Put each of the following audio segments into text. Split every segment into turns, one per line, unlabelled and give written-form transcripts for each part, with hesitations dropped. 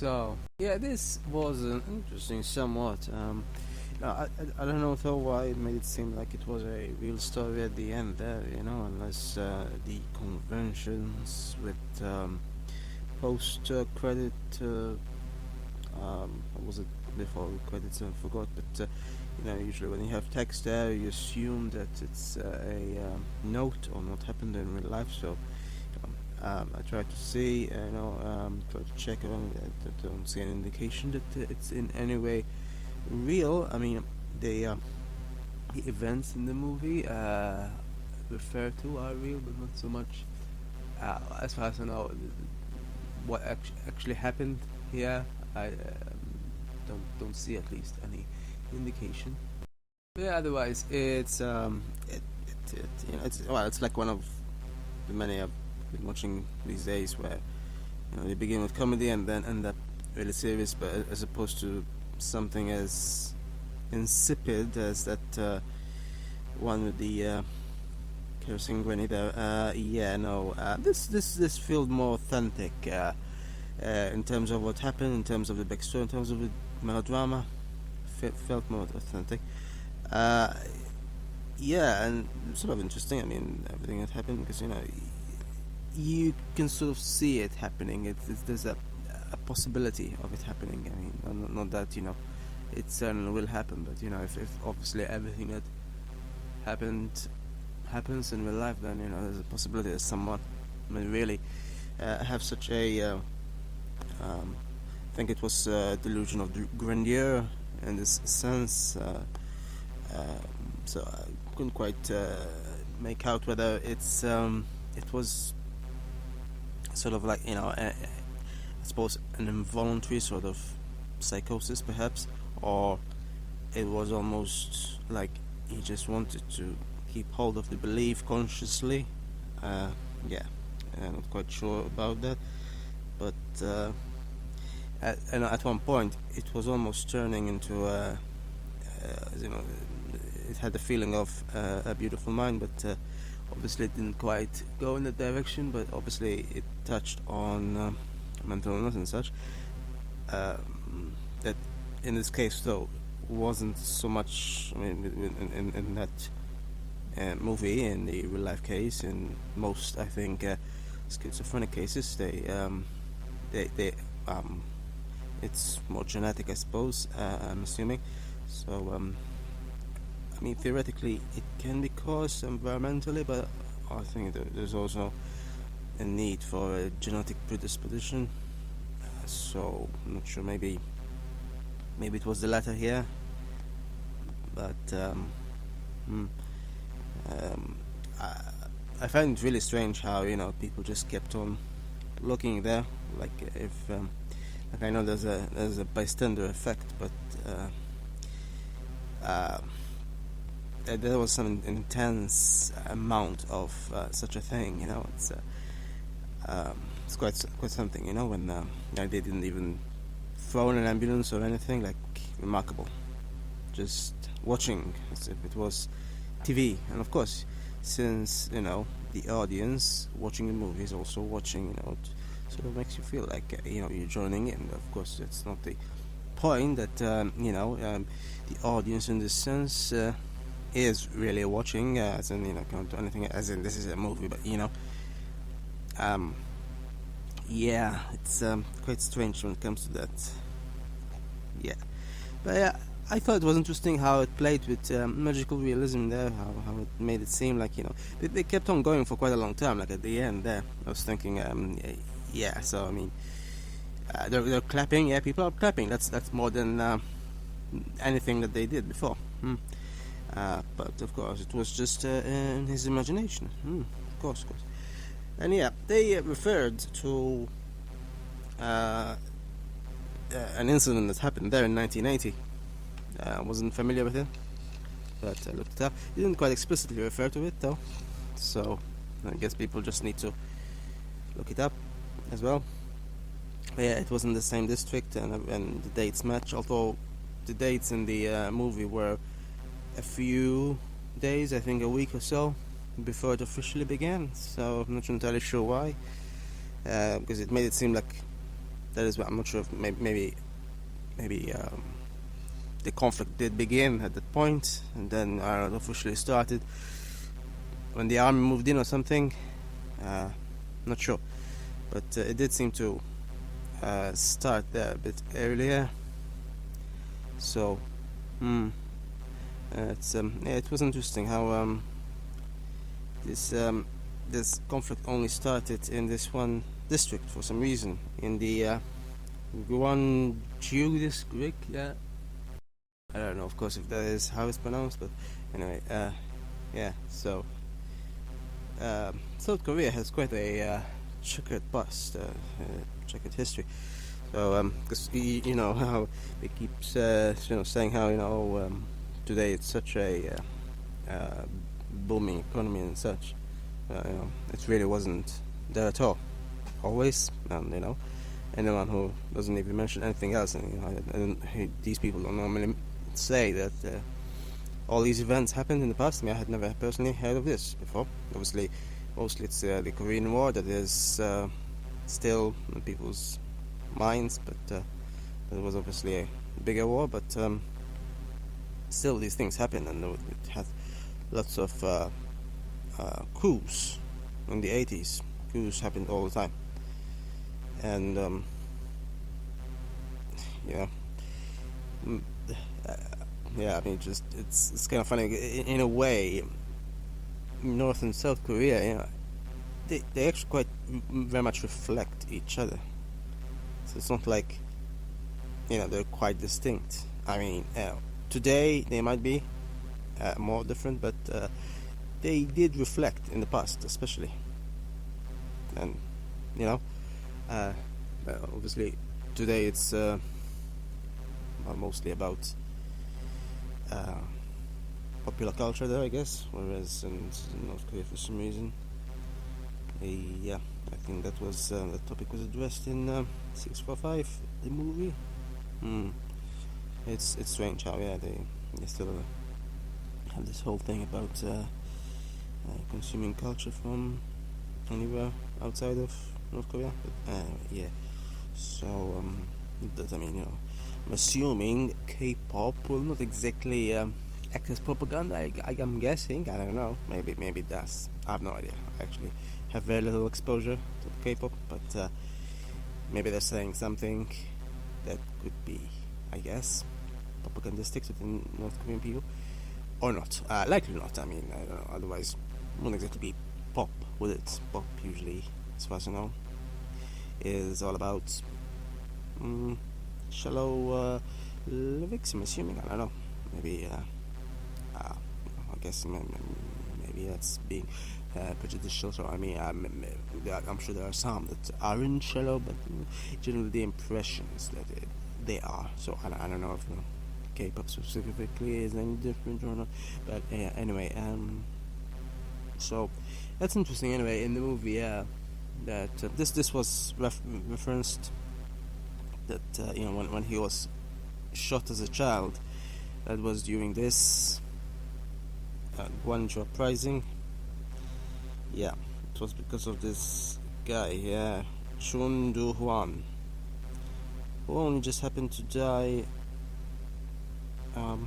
So, yeah, this was an interesting somewhat. I don't know though why it made it seem like it was a real story at the end there, unless the conventions with post credit, what was it before credits? I forgot, but usually when you have text there, you assume that it's a note on what happened in real life. So I tried to see, tried to check around. I don't see an indication that it's in any way real. I mean, the events in the movie referred to are real, but not so much. As far as I know, what actually happened here, I don't see at least any indication. But yeah, otherwise, it's it's like one of the many I've been watching these days where they begin with comedy and then end up really serious, but as opposed to something as insipid as that one with the kerosene granny there. This felt more authentic in terms of what happened, in terms of the backstory, in terms of the melodrama. Felt more authentic. And sort of interesting. I mean, everything that happened because you can sort of see it happening. There's a possibility of it happening. I mean, not that it certainly will happen, but if obviously everything that happens in real life, then there's a possibility that someone may really have such a I think it was delusion of grandeur in this sense. So I couldn't quite make out whether it was sort of like I suppose an involuntary sort of psychosis perhaps, or it was almost like he just wanted to keep hold of the belief consciously. I'm not quite sure about that, but at one point it was almost turning into it had the feeling of a beautiful mind, but obviously it didn't quite go in that direction. But obviously it touched on mental illness and such. That in this case though wasn't so much. I mean, in that movie, in the real life case, in most I think schizophrenic cases, they it's more genetic, I suppose. I'm assuming. So I mean, theoretically, it can be caused environmentally, but I think there's also a need for a genetic predisposition. So I'm not sure. Maybe it was the latter here, but I find it really strange how people just kept on looking there, like if like I know there's a bystander effect, but there was some intense amount of such a thing. It's quite something. When they didn't even throw in an ambulance or anything. Like, remarkable. Just watching as if it was TV, and of course, since the audience watching the movie is also watching, it sort of makes you feel like you're joining in. Of course, it's not the point that the audience in this sense is really watching, as in can't do anything, as in this is a movie, but it's quite strange when it comes to that. But I thought it was interesting how it played with magical realism there, how it made it seem like they kept on going for quite a long time. Like at the end there, I was thinking so I mean they're clapping, people are clapping, that's more than anything that they did before. But of course it was just in his imagination. Of course. And they referred to an incident that happened there in 1980. Wasn't familiar with it, but I looked it up. He didn't quite explicitly refer to it though, so I guess people just need to look it up as well. But it was in the same district, and the dates match, although the dates in the movie were a few days, I think a week or so, before it officially began. So I'm not entirely sure why, because it made it seem like that is, I'm not sure if maybe the conflict did begin at that point, and then I don't know, officially started when the army moved in or something. Not sure, but it did seem to start there a bit earlier. So, it was interesting how this conflict only started in this one district for some reason, in the Guangzhou district. Yeah, I don't know, of course, if that is how it's pronounced, but anyway, yeah. So, South Korea has quite a checkered past, checkered history. So, because you know how it keeps saying how today it's such a booming economy and such. It really wasn't there at all. Always, and anyone who doesn't even mention anything else, and these people don't normally say that all these events happened in the past. I mean, I had never personally heard of this before. Obviously, mostly it's the Korean War that is still in people's minds, but it was obviously a bigger war. But still, these things happen, and it had lots of coups in the 80s. Coups happened all the time, and I mean, just it's kind of funny in a way. North and South Korea, they actually quite very much reflect each other. So it's not like they're quite distinct. I mean, today they might be more different, but they did reflect in the past, especially. And obviously today it's mostly about popular culture there, I guess, whereas in North Korea, for some reason, I think that was the topic was addressed in 645, the movie. It's strange how they still have this whole thing about consuming culture from anywhere outside of North Korea. But yeah, so I mean, I'm assuming K-pop will not exactly act as propaganda. I'm guessing. I don't know. Maybe that's. I have no idea. I actually have very little exposure to K-pop, but maybe they're saying something that could be, I guess, propagandistic to the North Korean people, or not. Likely not. I mean, I don't know. Otherwise, it wouldn't exactly be pop, would it? Pop usually, as far as I know, is all about shallow lyrics. I'm assuming. I don't know. Maybe. I guess maybe that's being prejudicial. So I mean, I'm sure there are some that aren't shallow, but generally the impressions that they are. So I don't know if K-pop specifically is any different or not. But anyway, so that's interesting. Anyway, in the movie, that this was referenced that when he was shot as a child, that was during this Guangzhou uprising. Yeah, it was because of this guy, Chun Do-hwan, who only just happened to die not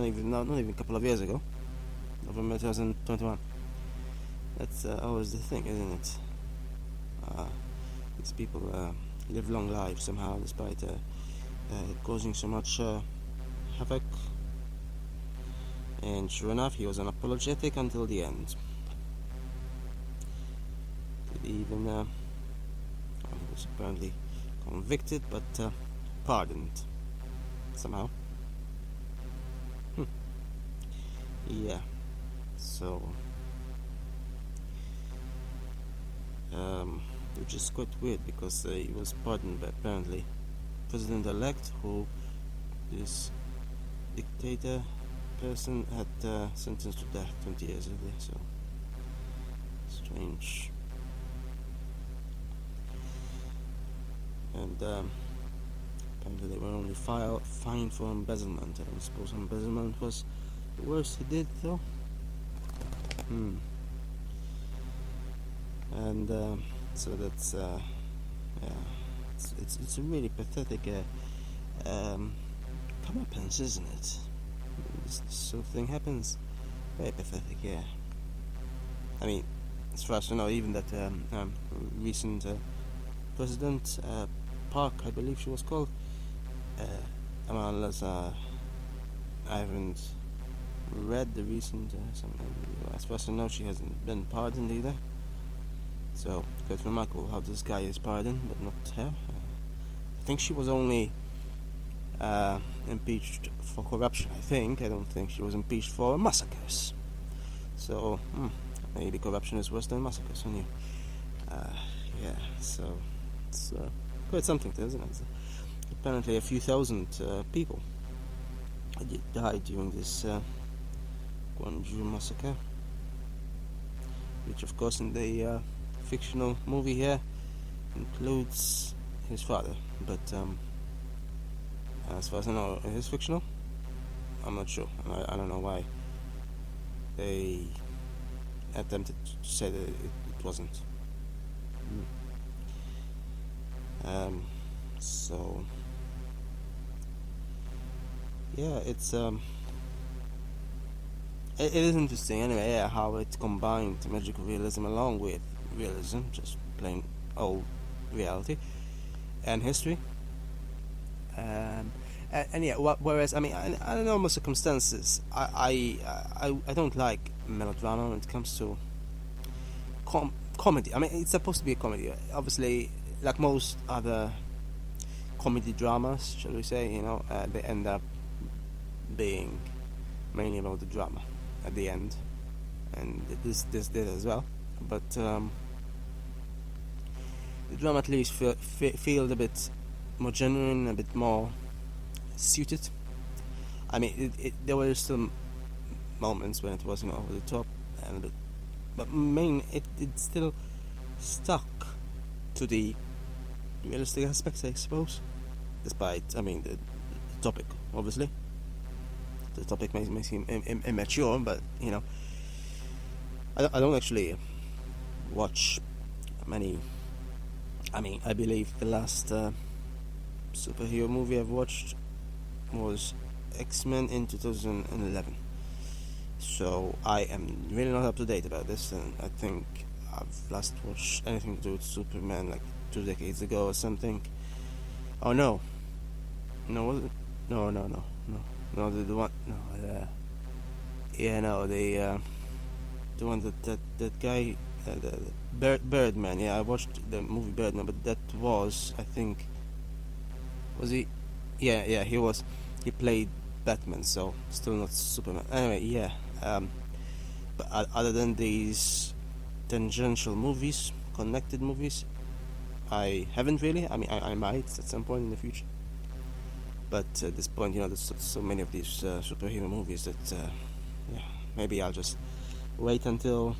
even a couple of years ago, November 2021. That's always the thing, isn't it? These people live long lives somehow, despite causing so much havoc. And sure enough, he was unapologetic until the end. Even he was apparently convicted, but pardoned somehow. Yeah. So, which is quite weird because he was pardoned by apparently President-elect, who this dictator person had sentenced to death 20 years earlier. So strange. And apparently they were only fined for embezzlement. I don't suppose embezzlement was the worst he did, though. And so that's It's a really pathetic comeuppance, isn't it? This sort of thing happens. Very pathetic, yeah. I mean, as far as I know, even that recent president, Park, I believe she was called, unless I haven't read the recent something. As far as I know, she hasn't been pardoned either. So, quite remarkable how this guy is pardoned, but not her. I think she was only impeached for corruption, I don't think she was impeached for massacres. So, maybe corruption is worse than massacres, who knew? Yeah, so it's quite something, isn't it? Apparently a few thousand people died during this Gwangju massacre, which of course in the fictional movie here includes his father, but as far as I know, it is fictional. I'm not sure. I don't know why they attempted to say that it wasn't. So yeah, it's it is interesting anyway. Yeah, how it combined magical realism along with realism, just plain old reality and history. And yeah, whereas I mean, under normal circumstances, I don't like melodrama when it comes to comedy. I mean, it's supposed to be a comedy, obviously, like most other comedy dramas, shall we say? They end up being mainly about the drama at the end, and this did as well. But the drama at least feel a bit more genuine, a bit more suited. I mean, there were still moments when it was over the top, but it still stuck to the realistic aspects, I suppose. Despite, I mean, the topic, obviously, the topic may seem immature, but I don't actually watch many. I mean, I believe the last superhero movie I've watched was X-Men in 2011. So I am really not up to date about this, and I think I've last watched anything to do with Superman like 2 decades ago or something. Oh no, was it? No, the one, no, the one that guy, the Birdman. Yeah, I watched the movie Birdman, but that was, I think, was he? Yeah, he was. He played Batman, so still not Superman. Anyway, yeah. But other than these tangential movies, connected movies, I haven't really. I mean, I might at some point in the future. But at this point, there's so many of these superhero movies that, maybe I'll just wait until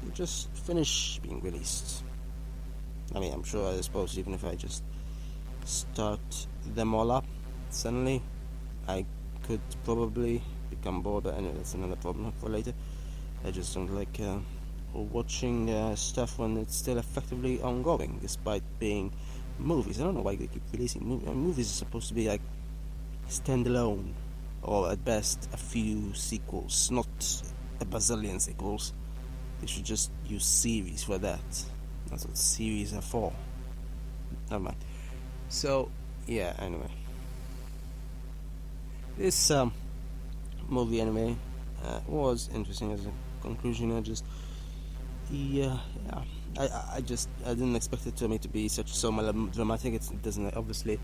they just finish being released. I mean, I'm sure, I suppose, even if I just start them all up suddenly, I could probably become bored, but anyway, that's another problem for later. I just don't like watching stuff when it's still effectively ongoing, despite being movies. I don't know why they keep releasing movies. I mean, movies are supposed to be like standalone, or at best a few sequels, not a bazillion sequels. They should just use series for that. That's what series are for. Never mind. So, yeah, anyway. This movie, anyway, was interesting as a conclusion. I didn't expect it to be so melodramatic. It doesn't obviously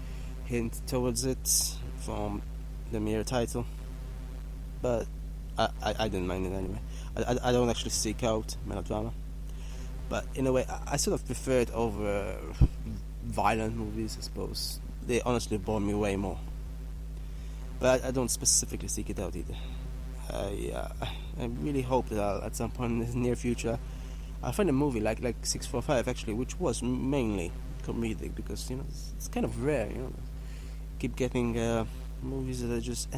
hint towards it from the mere title, but I didn't mind it anyway. I don't actually seek out melodrama, but in a way I sort of prefer it over violent movies, I suppose. They honestly bore me way more, but I don't specifically seek it out either. I really hope that at some point in the near future I'll find a movie like 645 actually, which was mainly comedic, because it's kind of rare. Keep getting movies that just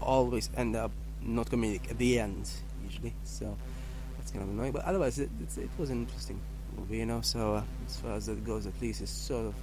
always end up not comedic at the end usually. So that's kind of annoying. But otherwise, it was an interesting movie, you know. So as far as that goes, at least it's sort of